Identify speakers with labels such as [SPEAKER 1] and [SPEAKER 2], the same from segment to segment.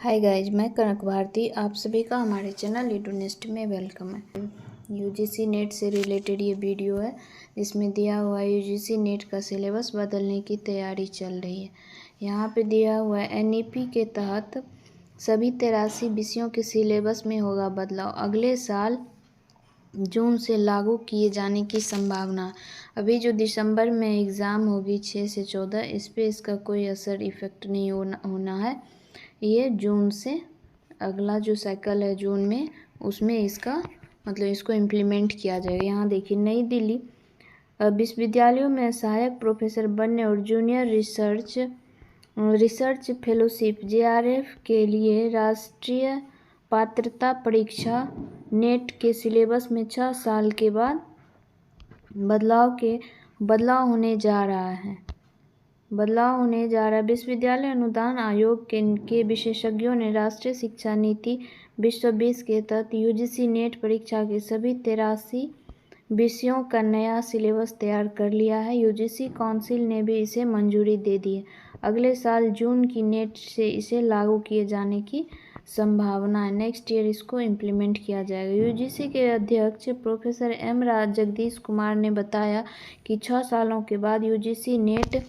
[SPEAKER 1] Hi guys, मैं कनक भारती। आप सभी का हमारे चैनल यूट्यूब में वेलकम है। यूजीसी नेट से रिलेटेड ये वीडियो है जिसमें दिया हुआ है यूजीसी नेट का सिलेबस बदलने की तैयारी चल रही है। यहाँ पे दिया हुआ है एनईपी के तहत सभी 83 विषयों के सिलेबस में होगा बदलाव। अगले साल जून से लागू किए जाने की संभावना। अभी जो दिसंबर में एग्ज़ाम होगी 6 से 14, इस पर इसका कोई असर इफ़ेक्ट नहीं होना है। ये जून से अगला जो साइकिल है जून में, उसमें इसका मतलब इसको इम्प्लीमेंट किया जाएगा। यहाँ देखिए, नई दिल्ली विश्वविद्यालयों में सहायक प्रोफेसर बनने और जूनियर रिसर्च फेलोशिप जेआरएफ के लिए राष्ट्रीय पात्रता परीक्षा नेट के सिलेबस में 6 साल के बाद बदलाव होने जा रहा है। विश्वविद्यालय अनुदान आयोग के विशेषज्ञों ने राष्ट्रीय शिक्षा नीति 2020 के तहत यूजीसी नेट परीक्षा के सभी 83 विषयों का नया सिलेबस तैयार कर लिया है। यूजीसी काउंसिल ने भी इसे मंजूरी दे दी है। अगले साल जून की नेट से इसे लागू किए जाने की संभावना है। नेक्स्ट ईयर इसको इम्प्लीमेंट किया जाएगा। यूजीसी के अध्यक्ष प्रोफेसर जगदीश कुमार ने बताया कि 6 सालों के बाद यूजीसी नेट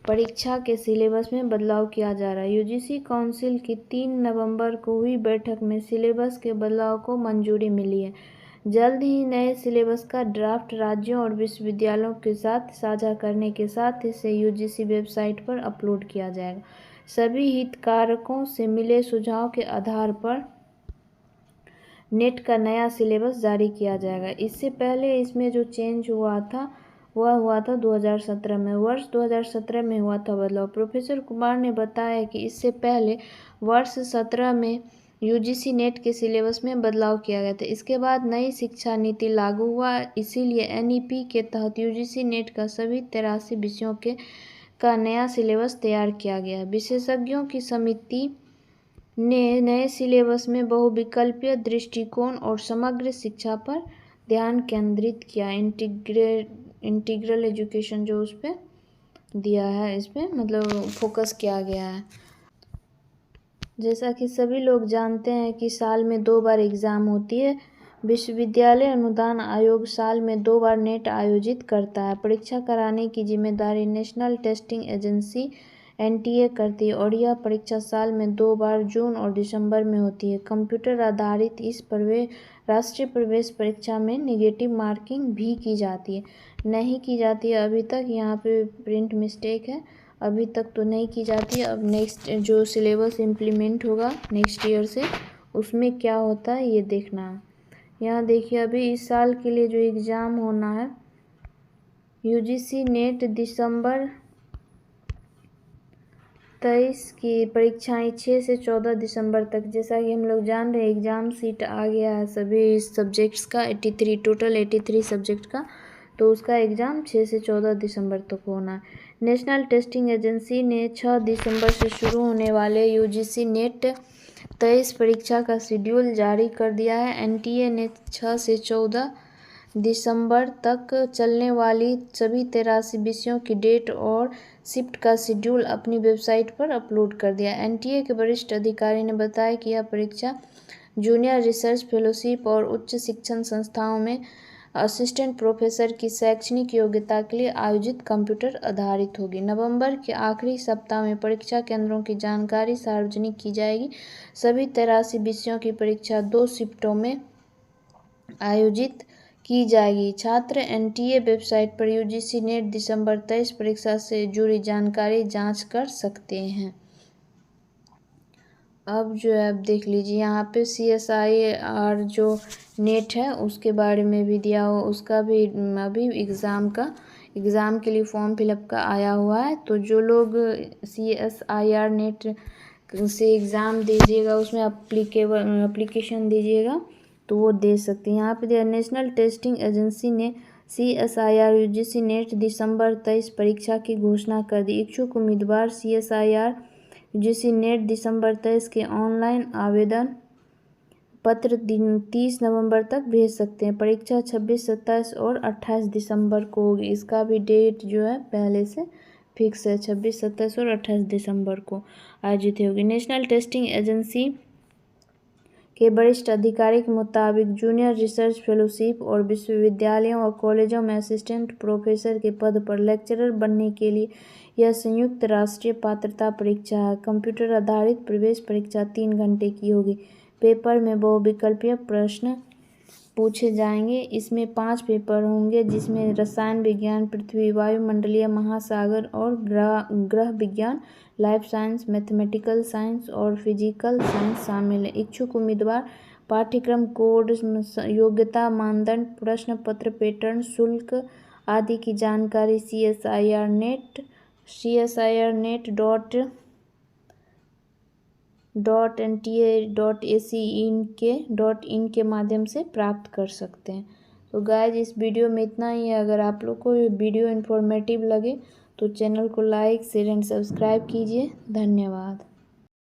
[SPEAKER 1] परीक्षा के सिलेबस में बदलाव किया जा रहा है। यूजीसी काउंसिल की 3 नवंबर को हुई बैठक में सिलेबस के बदलाव को मंजूरी मिली है। जल्द ही नए सिलेबस का ड्राफ्ट राज्यों और विश्वविद्यालयों के साथ साझा करने के साथ इसे यूजीसी वेबसाइट पर अपलोड किया जाएगा। सभी हितधारकों से मिले सुझाव के आधार पर नेट का नया सिलेबस जारी किया जाएगा। इससे पहले इसमें जो चेंज हुआ था वह हुआ था 2017 में। वर्ष 2017 में हुआ था बदलाव। प्रोफेसर कुमार ने बताया कि इससे पहले वर्ष 17 में यूजीसी नेट के सिलेबस में बदलाव किया गया था। इसके बाद नई शिक्षा नीति लागू हुआ, इसीलिए एनईपी के तहत यूजीसी नेट का सभी 83 विषयों का नया सिलेबस तैयार किया गया है। विशेषज्ञों की समिति ने नए सिलेबस में बहुविकल्पीय दृष्टिकोण और समग्र शिक्षा पर ध्यान केंद्रित किया। इंटीग्रल एजुकेशन जो उस पर दिया है, इस पर मतलब फोकस किया गया है। जैसा कि सभी लोग जानते हैं कि साल में 2 बार एग्ज़ाम होती है। विश्वविद्यालय अनुदान आयोग साल में 2 बार नेट आयोजित करता है। परीक्षा कराने की जिम्मेदारी नेशनल टेस्टिंग एजेंसी एनटीए करती है और यह परीक्षा साल में 2 बार जून और दिसंबर में होती है। कंप्यूटर आधारित इस राष्ट्रीय प्रवेश परीक्षा में नेगेटिव मार्किंग भी की जाती है, नहीं की जाती है अभी तक। यहाँ पे प्रिंट मिस्टेक है, अभी तक तो नहीं की जाती है। अब नेक्स्ट जो सिलेबस इम्प्लीमेंट होगा नेक्स्ट ईयर से, उसमें क्या होता है ये देखना है। यहाँ देखिए, अभी इस साल के लिए जो एग्ज़ाम होना है यूजीसी नेट दिसंबर 23 की परीक्षाएं 6 से 14 दिसंबर तक। जैसा कि हम लोग जान रहे हैं एग्ज़ाम सीट आ गया है सभी सब्जेक्ट्स का, 83 टोटल 83 सब्जेक्ट का, तो उसका एग्ज़ाम 6 से 14 दिसंबर तक होना है। नेशनल टेस्टिंग एजेंसी ने 6 दिसंबर से शुरू होने वाले यूजीसी नेट 23 परीक्षा का शेड्यूल जारी कर दिया है। एनटीए ने 6 से 14 दिसंबर तक चलने वाली सभी 83 विषयों की डेट और शिफ्ट का शेड्यूल अपनी वेबसाइट पर अपलोड कर दिया। एनटीए के वरिष्ठ अधिकारी ने बताया कि यह परीक्षा जूनियर रिसर्च फेलोशिप और उच्च शिक्षण संस्थाओं में असिस्टेंट प्रोफेसर की शैक्षणिक योग्यता के लिए आयोजित कंप्यूटर आधारित होगी। नवंबर के आखिरी सप्ताह में परीक्षा केंद्रों की जानकारी सार्वजनिक की जाएगी। सभी 83 विषयों की परीक्षा 2 शिफ्टों में आयोजित की जाएगी। छात्र एनटीए वेबसाइट पर यूजीसी नेट दिसंबर 23 परीक्षा से जुड़ी जानकारी जांच कर सकते हैं। अब जो है आप देख लीजिए, यहाँ पे CSIR जो नेट है उसके बारे में भी दिया हुआ, उसका भी अभी एग्ज़ाम के लिए फॉर्म फिलअप का आया हुआ है। तो जो लोग CSIR नेट से एग्ज़ाम दीजिएगा, उसमें एप्लीकेशन दीजिएगा तो वो दे सकते हैं। यहाँ पे दिया, नेशनल टेस्टिंग एजेंसी ने CSIR यूजीसी नेट दिसंबर 23 परीक्षा की घोषणा कर दी। इच्छुक उम्मीदवार CSIR यूजीसी नेट दिसंबर 23 के ऑनलाइन आवेदन पत्र 30 नवंबर तक भेज सकते हैं। परीक्षा 26, 27 और 28 दिसंबर को होगी। इसका भी डेट जो है पहले से फिक्स है 26, 27 और 28 दिसंबर को आयोजित होगी। नेशनल टेस्टिंग एजेंसी के वरिष्ठ अधिकारी के मुताबिक जूनियर रिसर्च फेलोशिप और विश्वविद्यालयों और कॉलेजों में असिस्टेंट प्रोफेसर के पद पर लेक्चरर बनने के लिए यह संयुक्त राष्ट्रीय पात्रता परीक्षा है। कंप्यूटर आधारित प्रवेश परीक्षा 3 घंटे की होगी। पेपर में बहुविकल्पीय प्रश्न पूछे जाएंगे। इसमें 5 पेपर होंगे, जिसमें रसायन विज्ञान, पृथ्वी, वायुमंडलीय, महासागर और ग्रह विज्ञान, लाइफ साइंस, मैथमेटिकल साइंस और फिजिकल साइंस शामिल है। इच्छुक उम्मीदवार पाठ्यक्रम कोड, योग्यता मानदंड, प्रश्न पत्र पैटर्न, शुल्क आदि की जानकारी CSIRNet.NTA.AC.in के माध्यम से प्राप्त कर सकते हैं। तो गाइज इस वीडियो में इतना ही है। अगर आप लोग को ये वीडियो इन्फॉर्मेटिव लगे तो चैनल को लाइक, शेयर एंड सब्सक्राइब कीजिए। धन्यवाद।